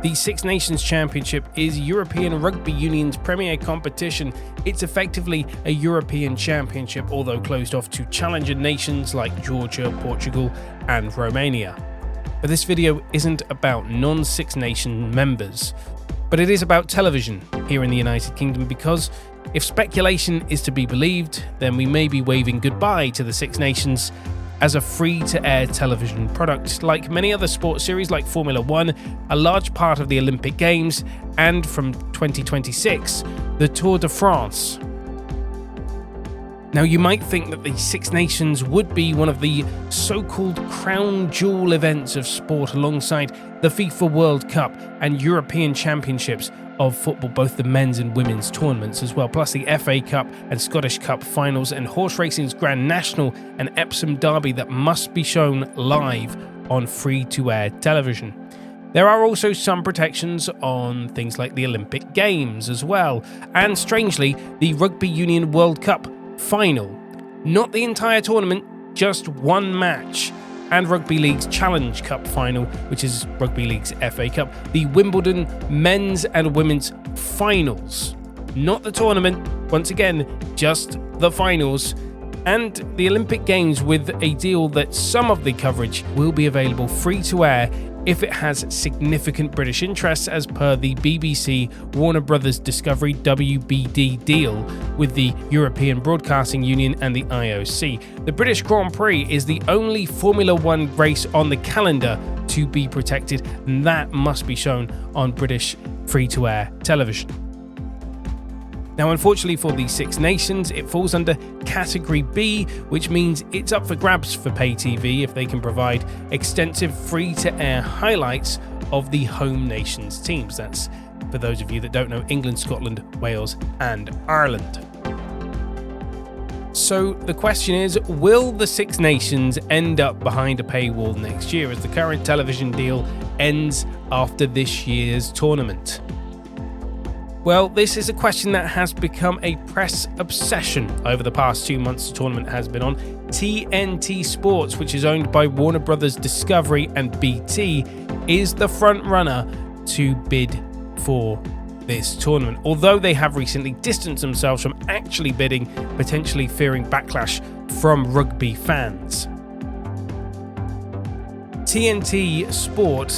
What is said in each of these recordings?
The Six Nations Championship is European Rugby Union's premier competition. It's effectively a European championship, although closed off to challenger nations like Georgia, Portugal, and Romania. But this video isn't about non-Six Nation members, but it is about television here in the United Kingdom, because if speculation is to be believed, then we may be waving goodbye to the Six Nations as a free-to-air television product. Like many other sports series like Formula 1, a large part of the Olympic Games, and from 2026, the Tour de France. Now, you might think that the Six Nations would be one of the so-called crown jewel events of sport alongside the FIFA World Cup and European Championships of football, both the men's and women's tournaments as well, plus the FA Cup and Scottish Cup finals and horse racing's Grand National and Epsom Derby that must be shown live on free-to-air television. There are also some protections on things like the Olympic Games as well, and strangely, the Rugby Union World Cup final. Not the entire tournament, just one match. And Rugby League's Challenge Cup final, which is Rugby League's FA Cup, the Wimbledon men's and women's finals. Not the tournament, once again, just the finals. And the Olympic Games with a deal that some of the coverage will be available free to air if it has significant British interests, as per the BBC Warner Brothers Discovery WBD deal with the European Broadcasting Union and the IOC. The British Grand Prix is the only Formula 1 race on the calendar to be protected, and that must be shown on British free-to-air television. Now, unfortunately for the Six Nations, it falls under Category B, which means it's up for grabs for pay TV if they can provide extensive free-to-air highlights of the home nations teams. That's, for those of you that don't know, England, Scotland, Wales, and Ireland. So the question is, will the Six Nations end up behind a paywall next year as the current television deal ends after this year's tournament? Well, this is a question that has become a press obsession over the past 2 months the tournament has been on. TNT Sports, which is owned by Warner Brothers Discovery and BT, is the front runner to bid for this tournament, although they have recently distanced themselves from actually bidding, potentially fearing backlash from rugby fans. TNT Sport,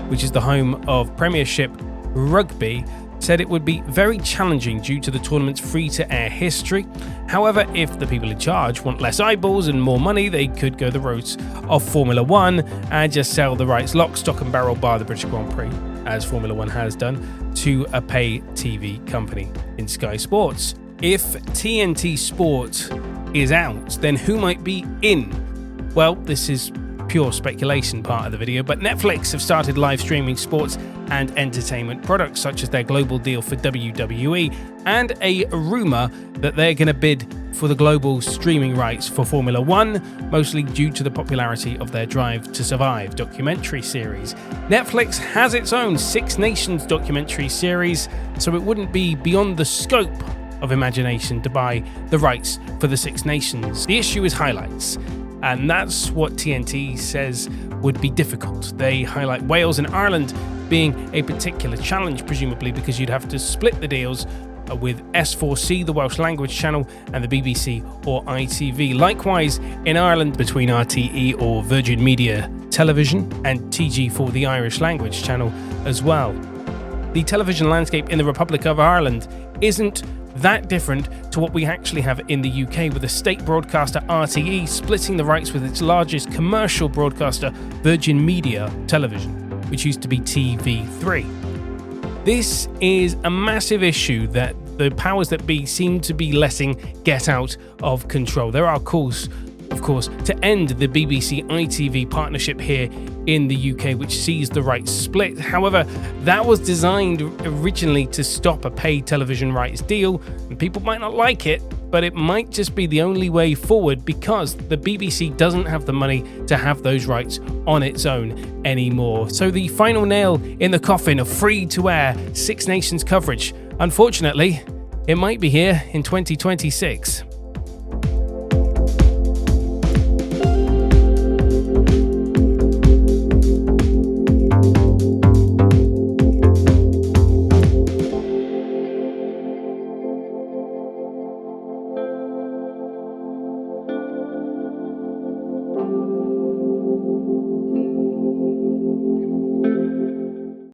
which is the home of Premiership Rugby, said it would be very challenging due to the tournament's free-to-air history. However, if the people in charge want less eyeballs and more money, they could go the route of Formula 1 and just sell the rights lock, stock and barrel, bar the British Grand Prix, as Formula 1 has done, to a pay TV company in Sky Sports. If TNT Sport is out, then who might be in? Well, this is pure speculation part of the video, but Netflix have started live streaming sports and entertainment products, such as their global deal for WWE, and a rumour that they're going to bid for the global streaming rights for Formula 1, mostly due to the popularity of their Drive to Survive documentary series. Netflix has its own Six Nations documentary series, so it wouldn't be beyond the scope of imagination to buy the rights for the Six Nations. The issue is highlights, and that's what TNT says would be difficult. They highlight Wales and Ireland being a particular challenge, presumably because you'd have to split the deals with S4C, the Welsh language channel, and the BBC or ITV. Likewise, in Ireland, between RTE or Virgin Media Television and TG4, the Irish language channel as well. The television landscape in the Republic of Ireland isn't that different to what we actually have in the UK, with the state broadcaster RTE splitting the rights with its largest commercial broadcaster, Virgin Media Television, which used to be TV3. This is a massive issue that the powers that be seem to be letting get out of control. There are calls, of course, to end the BBC ITV partnership here in the UK, which sees the rights split. However, that was designed originally to stop a paid television rights deal, and people might not like it, but it might just be the only way forward, because the BBC doesn't have the money to have those rights on its own anymore. So the final nail in the coffin of free-to-air Six Nations coverage, unfortunately, it might be here in 2026.